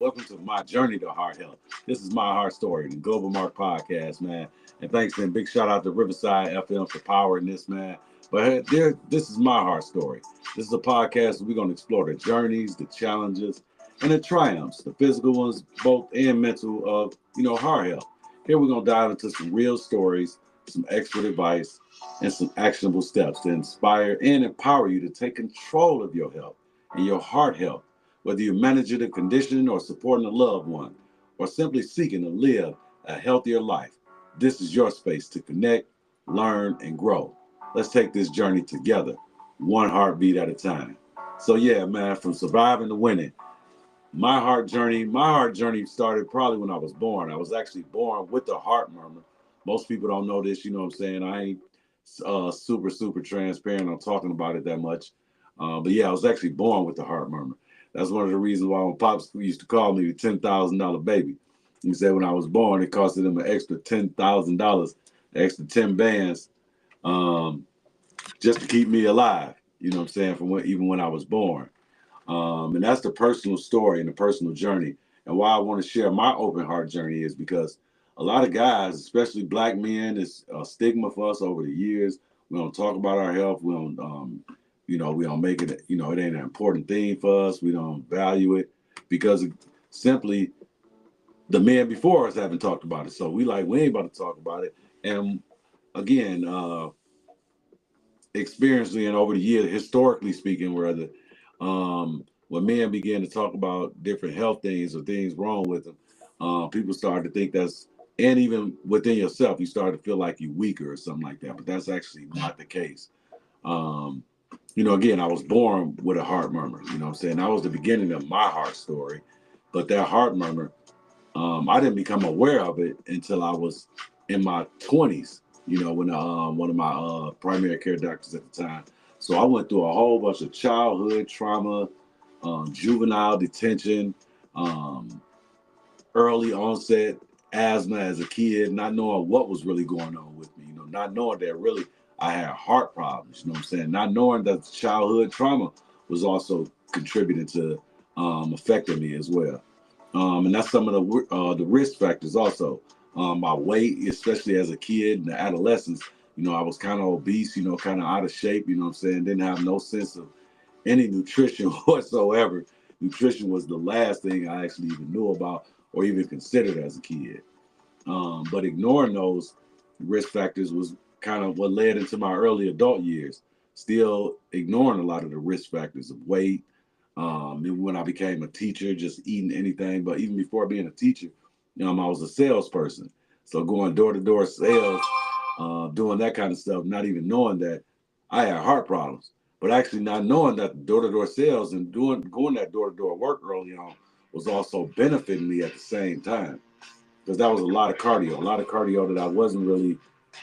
Welcome to my journey to heart health. This is my heart story, the Global Mark Podcast, man. And thanks and big shout out to Riverside FM for powering this, man. But this is my heart story. This is a podcast where we're going to explore the journeys, the challenges, and the triumphs, the physical ones, both and mental, of heart health. Here we're going to dive into some real stories, some expert advice, and some actionable steps to inspire and empower you to take control of your health and your heart health, whether you're managing a condition or supporting a loved one, or simply seeking to live a healthier life. This is your space to connect, learn, and grow. Let's take this journey together, one heartbeat at a time. So yeah, man, from surviving to winning, my heart journey started probably when I was born. I was actually born with a heart murmur. Most people don't know this, you know what I'm saying? I ain't super transparent on talking about it that much. But yeah, I was actually born with the heart murmur. That's one of the reasons why my pops used to call me the $10,000 baby. He said when I was born, it costed him an extra $10,000, extra 10 bands, um, just to keep me alive. You know what I'm saying? Even when I was born. And that's the personal story and the personal journey. And why I want to share my open heart journey is because a lot of guys, especially black men, it's a stigma for us over the years. We don't talk about our health. We don't make it, it ain't an important thing for us. We don't value it because simply the men before us haven't talked about it. So we ain't about to talk about it. And again, experiencing and over the years, historically speaking, rather, when men began to talk about different health things or things wrong with them, people started to think and even within yourself, you start to feel like you're weaker or something like that. But that's actually not the case. Um, again, I was born with a heart murmur. You know what I'm saying? That was the beginning of my heart story. But that heart murmur, I didn't become aware of it until I was in my 20s, when one of my primary care doctors at the time. So I went through a whole bunch of childhood trauma, juvenile detention, um, early onset asthma as a kid, not knowing what was really going on with me, not knowing that really I had heart problems, you know what I'm saying? Not knowing that childhood trauma was also contributing to affecting me as well. And that's some of the risk factors also. My weight, especially as a kid and adolescence, I was kind of obese, kind of out of shape, you know what I'm saying? Didn't have no sense of any nutrition whatsoever. Nutrition was the last thing I actually even knew about or even considered as a kid. But ignoring those risk factors was kind of what led into my early adult years. Still ignoring a lot of the risk factors of weight. Even when I became a teacher, just eating anything. But even before being a teacher, I was a salesperson. So going door to door sales, doing that kind of stuff, not even knowing that I had heart problems, but actually not knowing that door to door sales and going that door to door work early on was also benefiting me at the same time because that was a lot of cardio that I wasn't really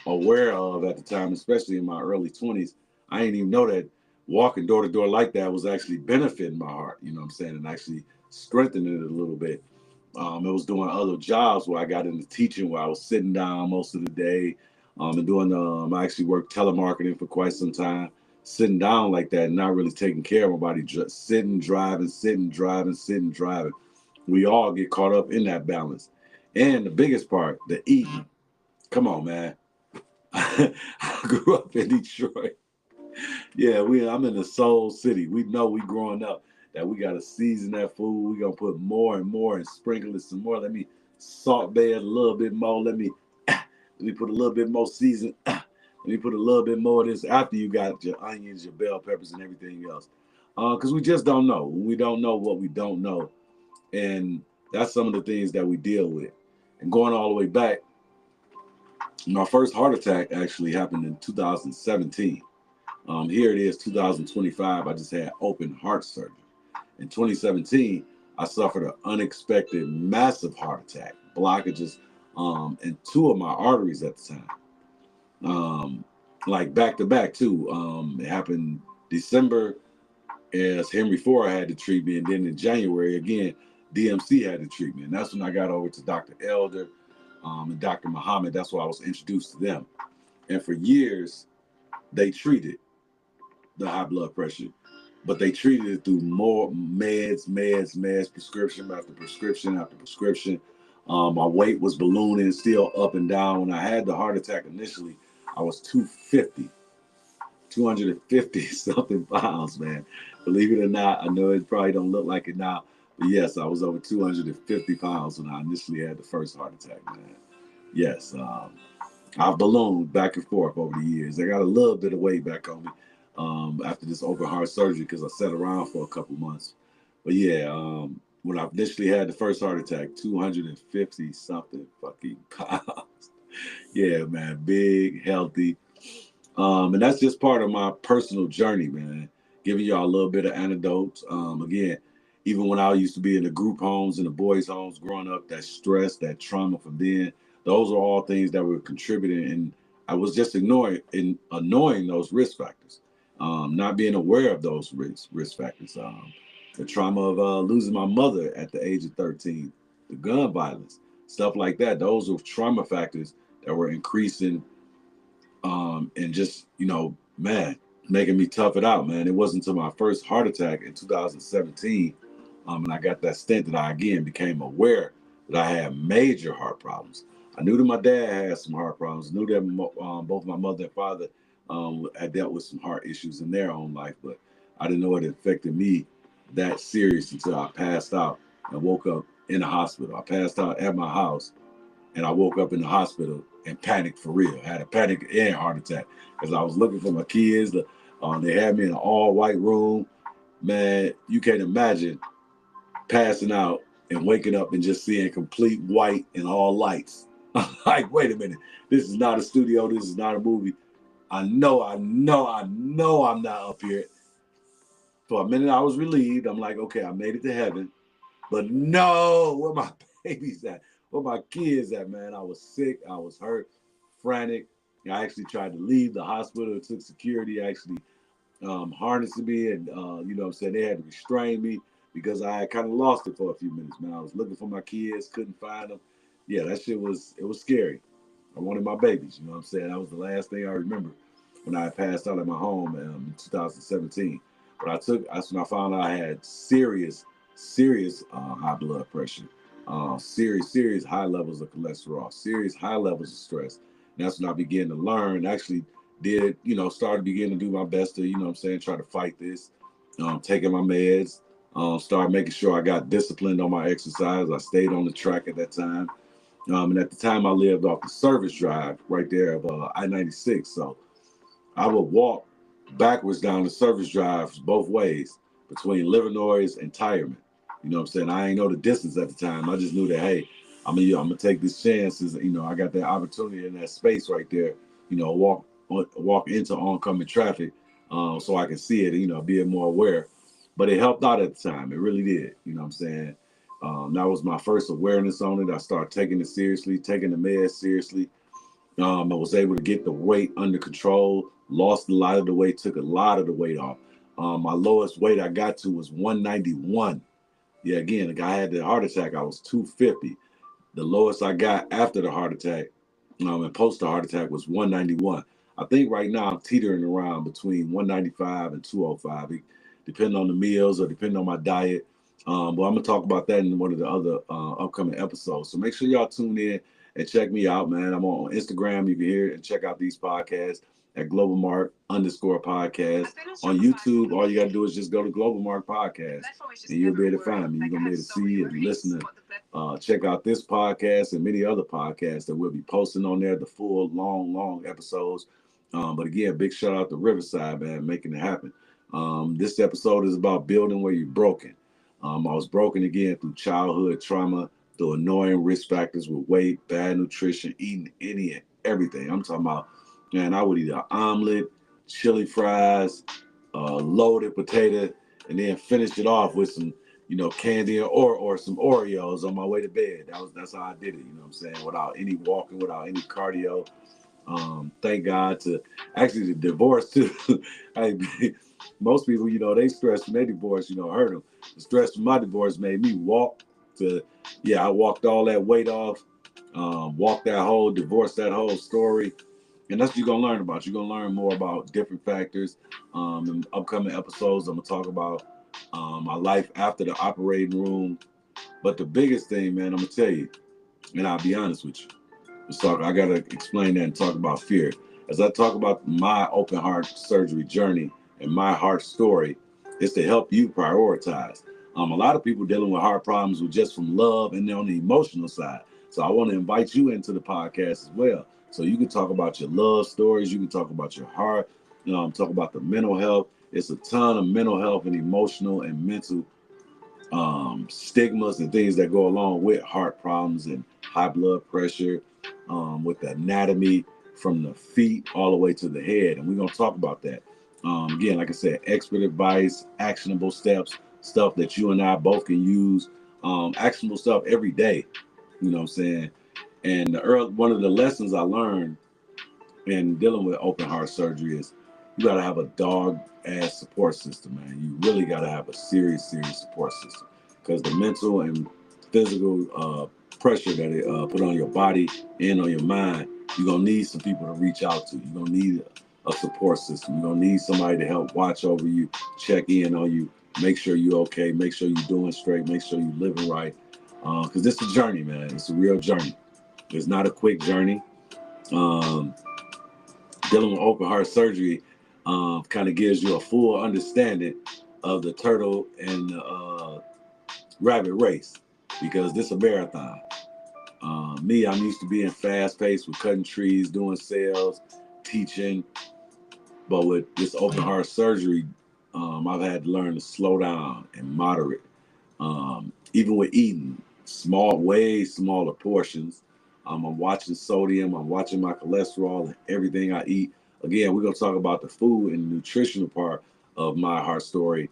aware of at the time, especially in my early 20s. I didn't even know that walking door to door like that was actually benefiting my heart, you know what I'm saying, and actually strengthening it a little bit. It was doing other jobs where I got into teaching, where I was sitting down most of the day, and doing. I actually worked telemarketing for quite some time, sitting down like that, and not really taking care of my body, just sitting, driving, sitting, driving, sitting, driving. We all get caught up in that balance, and the biggest part, the eating. Come on, man. I grew up in Detroit. Yeah, I'm in the soul city. We know we growing up that we gotta season that food. We gonna put more and more and sprinkle it some more. Let me salt bay it a little bit more. Let me put a little bit more season. Let me put a little bit more of this after you got your onions, your bell peppers, and everything else. Because we just don't know. We don't know what we don't know, and that's some of the things that we deal with. And going all the way back, my first heart attack actually happened in 2017. Here it is, 2025. I just had open heart surgery. In 2017, I suffered an unexpected massive heart attack, blockages in two of my arteries at the time, like back to back too. It happened December as Henry Ford had the treatment, and then in January again, DMC had the treatment. And that's when I got over to Dr. Elder and Dr. Muhammad. That's why I was introduced to them. And for years, they treated the high blood pressure. but they treated it through more meds, prescription after prescription after prescription. My weight was ballooning, still up and down. When I had the heart attack initially, I was 250 something pounds, man. Believe it or not, I know it probably don't look like it now, but yes, I was over 250 pounds when I initially had the first heart attack, man. Yes, I've ballooned back and forth over the years. I got a little bit of weight back on me after this open heart surgery because I sat around for a couple months. But yeah, when I initially had the first heart attack, 250 something fucking pounds. Yeah, man, big, healthy. And that's just part of my personal journey, man. Giving y'all a little bit of anecdotes. Again, even when I used to be in the group homes and the boys' homes growing up, that stress, that trauma from then, those are all things that were contributing. And I was just annoying those risk factors, not being aware of those risk factors. The trauma of losing my mother at the age of 13, the gun violence, stuff like that. Those are trauma factors that were increasing and just, man, making me tough it out, man. It wasn't until my first heart attack in 2017, and I got that stent that I again became aware that I had major heart problems. I knew that my dad had some heart problems. I knew that both my mother and father had dealt with some heart issues in their own life, but I didn't know it affected me that serious until I passed out and woke up in the hospital. I passed out at my house and I woke up in the hospital and panicked for real. I had a panic and heart attack because I was looking for my kids. They had me in an all-white room. Man, you can't imagine passing out and waking up and just seeing complete white and all lights. Like, wait a minute. This is not a studio. This is not a movie. I know I'm not up here. For a minute, I was relieved. I'm like, okay, I made it to heaven. But no, where my babies at? Where my kids at, man? I was sick. I was hurt, frantic. I actually tried to leave the hospital. It took security actually harnessing me, and you know what I'm saying, they had to restrain me because I had kind of lost it for a few minutes, man. I was looking for my kids, couldn't find them. Yeah, that shit was scary. I wanted my babies, you know what I'm saying? That was the last thing I remember when I passed out at my home in 2017. But that's when I found out I had serious high blood pressure, serious high levels of cholesterol, serious high levels of stress. And that's when I began to learn, actually started beginning to do my best to, what I'm saying, try to fight this, taking my meds, started making sure I got disciplined on my exercise. I stayed on the track at that time. And at the time I lived off the service drive right there of I-96. So I would walk backwards down the service drive both ways between Livernois and Tireman. You know what I'm saying? I ain't know the distance at the time. I just knew that, hey, I'm gonna take this chance. I got that opportunity in that space right there. Walk into oncoming traffic, so I can see it. Be more aware. But it helped out at the time. It really did. You know what I'm saying? That was my first awareness on it. I started taking it seriously, taking the meds seriously. I was able to get the weight under control, lost a lot of the weight, took a lot of the weight off. My lowest weight I got to was 191. Yeah, again, the guy had the heart attack, I was 250. The lowest I got after the heart attack and post the heart attack was 191. I think right now I'm teetering around between 195 and 205, depending on the meals or depending on my diet. But I'm going to talk about that in one of the other upcoming episodes. So make sure y'all tune in and check me out, man. I'm on Instagram. You can hear and check out these podcasts at _podcast. On YouTube, all you got to do is just go to Global Mark Podcast, and you'll be able to find me. You're going to be able to see and listen to check out this podcast and many other podcasts that we'll be posting on there, the full, long episodes. But again, big shout out to Riverside, man, making it happen. This episode is about building where you're broken. I was broken again through childhood trauma, through annoying risk factors with weight, bad nutrition, eating any and everything. I'm talking about, man, I would eat an omelet, chili fries, loaded potato, and then finish it off with some, candy or some Oreos on my way to bed. That's how I did it, you know what I'm saying? Without any walking, without any cardio. Thank God to actually the divorce too. Most people, they stress from their divorce, hurt them. The stress from my divorce made me walk I walked all that weight off, walked that whole story. And that's what you're gonna learn about. You're gonna learn more about different factors. In upcoming episodes, I'm gonna talk about my life after the operating room. But the biggest thing, man, I'm gonna tell you, and I'll be honest with you. I gotta explain that and talk about fear. As I talk about my open heart surgery journey and my heart story, is to help you prioritize. A lot of people dealing with heart problems with just from love and on the emotional side. So I want to invite you into the podcast as well. So you can talk about your love stories, you can talk about your heart, talk about the mental health. It's a ton of mental health and emotional and mental stigmas and things that go along with heart problems and high blood pressure, with the anatomy from the feet all the way to the head. And we're going to talk about that. Again, like I said, expert advice, actionable steps, stuff that you and I both can use, actionable stuff every day. You know what I'm saying? And one of the lessons I learned in dealing with open heart surgery is you got to have a dog ass support system, man. You really got to have a serious support system, because the mental and physical pressure that it put on your body and on your mind, you're gonna need some people to reach out to. You're gonna need a support system. You're gonna need somebody to help watch over you, check in on you, make sure you're okay, make sure you're doing straight, make sure you're living right. Because this is a journey, man. It's a real journey. It's not a quick journey. Um, Dealing with open heart surgery kind of gives you a full understanding of the turtle and the rabbit race, because this is a marathon. Me, I'm used to being fast paced with cutting trees, doing sales, teaching. But with this open heart surgery, I've had to learn to slow down and moderate. Even with eating, way smaller portions. I'm watching sodium, I'm watching my cholesterol and everything I eat. Again, we're going to talk about the food and the nutritional part of my heart story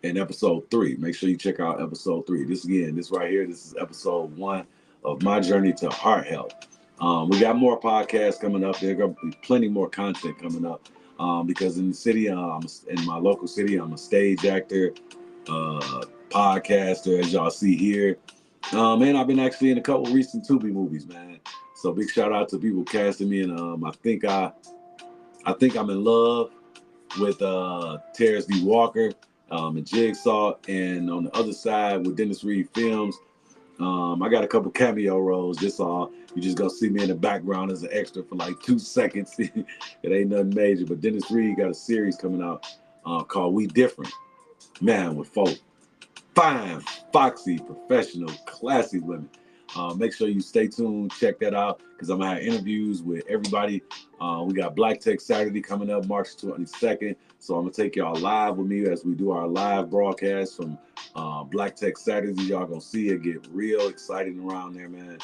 in episode 3. Make sure you check out episode 3. This right here, this is episode 1 of my journey to heart health. We got more podcasts coming up. There's going to be plenty more content coming up, because in the city, in my local city, I'm a stage actor, podcaster, as y'all see here. Man, I've been actually in a couple recent Tubi movies, man. So big shout out to people casting me in. I think I'm in love with Terrence D. Walker, and Jigsaw, and on the other side with Dennis Reed Films. I got a couple cameo roles. This all you just gonna see me in the background as an extra for like 2 seconds. It ain't nothing major. But Dennis Reed got a series coming out called We Different. Man, with fine, foxy, professional, classy women. Make sure you stay tuned, check that out, because I'm gonna have interviews with everybody. We got Black Tech Saturday coming up March 22nd, so I'm gonna take y'all live with me as we do our live broadcast from Black Tech Saturday. Y'all gonna see it get real exciting around there, man.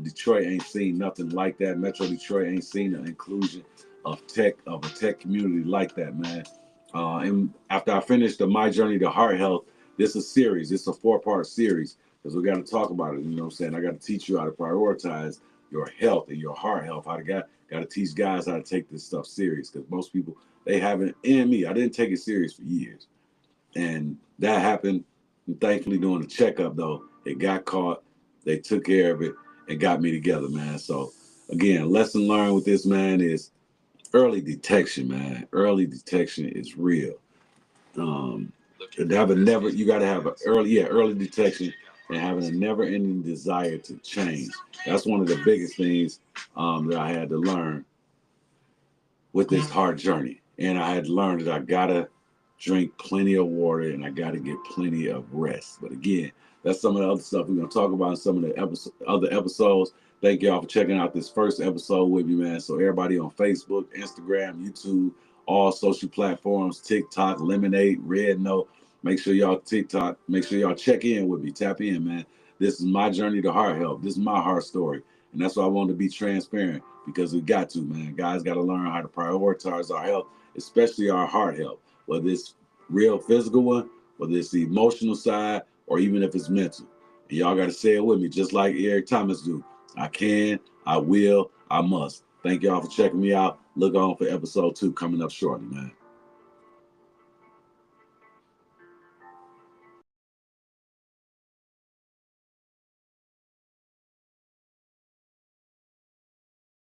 Detroit ain't seen nothing like that. Metro Detroit ain't seen the inclusion of a tech community like that, man. And after I finish My Journey to Heart Health, this is a series. It's a 4-part series, because we got to talk about it. You know what I'm saying? I got to teach you how to prioritize your health and your heart health. Got to teach guys how to take this stuff serious, because most people, they haven't. And me, I didn't take it serious for years, and that happened. And thankfully, doing the checkup though, it got caught. They took care of it and got me together, man. So again, lesson learned with this, man, is early detection, man. Early detection is real. You got to have early detection, and having a never-ending desire to change. That's one of the biggest things that I had to learn with this heart journey. And I had to learn that I gotta drink plenty of water and I gotta get plenty of rest. But again, that's some of the other stuff we're gonna talk about in some of the other episodes. Thank y'all for checking out this first episode with me, man. So everybody on Facebook, Instagram, YouTube, all social platforms, TikTok, Lemonade, Red Note. Make sure y'all check in with me, tap in, man. This is my journey to heart health. This is my heart story. And that's why I wanted to be transparent, because we got to, man. Guys got to learn how to prioritize our health, especially our heart health, whether it's real physical one, whether it's the emotional side, or even if it's mental. And y'all got to say it with me, just like Eric Thomas do. I can, I will, I must. Thank y'all for checking me out. Look on for episode 2 coming up shortly, man.